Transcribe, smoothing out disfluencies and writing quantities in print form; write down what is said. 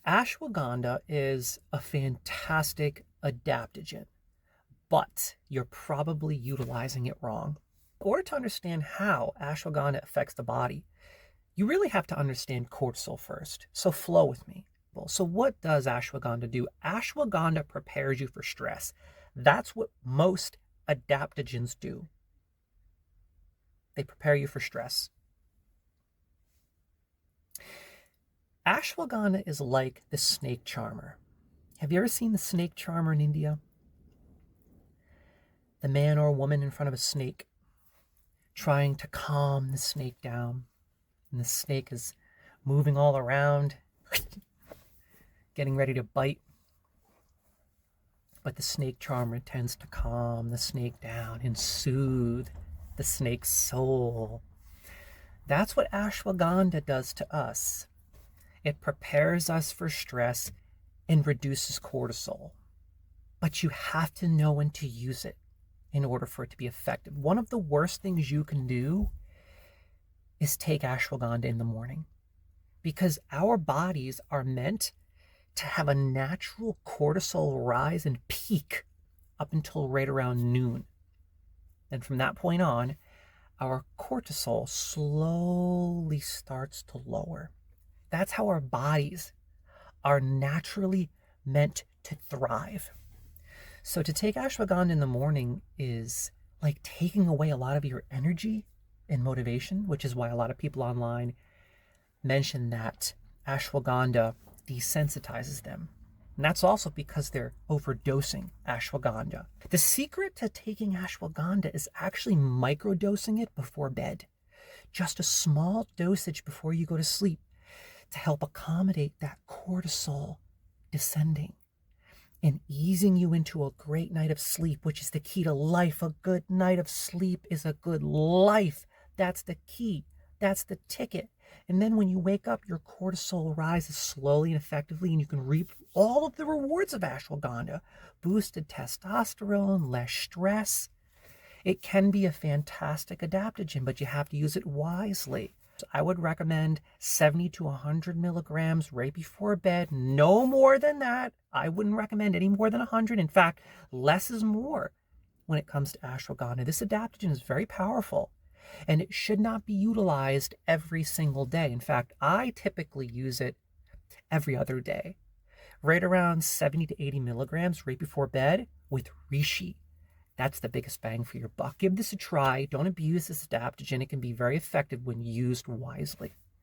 Ashwagandha is a fantastic adaptogen, but you're probably utilizing it wrong. In order to understand how ashwagandha affects the body, you really have to understand cortisol first. So flow with me. So what does ashwagandha do? Ashwagandha prepares you for stress. That's what most adaptogens do. They prepare you for stress. Ashwagandha is like the snake charmer. Have you ever seen the snake charmer in India? The man or woman in front of a snake trying to calm the snake down. And the snake is moving all around, getting ready to bite. But the snake charmer tends to calm the snake down and soothe the snake's soul. That's what ashwagandha does to us. It prepares us for stress and reduces cortisol. But you have to know when to use it in order for it to be effective. One of the worst things you can do is take ashwagandha in the morning, because our bodies are meant to have a natural cortisol rise and peak up until right around noon. And from that point on, our cortisol slowly starts to lower. That's how our bodies are naturally meant to thrive. So to take ashwagandha in the morning is like taking away a lot of your energy and motivation, which is why a lot of people online mention that ashwagandha desensitizes them. And that's also because they're overdosing ashwagandha. The secret to taking ashwagandha is actually microdosing it before bed. Just a small dosage before you go to sleep to help accommodate that cortisol descending and easing you into a great night of sleep, which is the key to life. A good night of sleep is a good life. That's the key. That's the ticket. And then when you wake up, your cortisol rises slowly and effectively, and you can reap all of the rewards of ashwagandha. Boosted testosterone, less stress. It can be a fantastic adaptogen, but you have to use it wisely. So I would recommend 70 to 100 milligrams right before bed. No more than that. I wouldn't recommend any more than 100. In fact, less is more when it comes to ashwagandha. This adaptogen is very powerful, and it should not be utilized every single day. In fact, I typically use it every other day, right around 70 to 80 milligrams right before bed with reishi. That's the biggest bang for your buck. Give this a try. Don't abuse this adaptogen. It can be very effective when used wisely.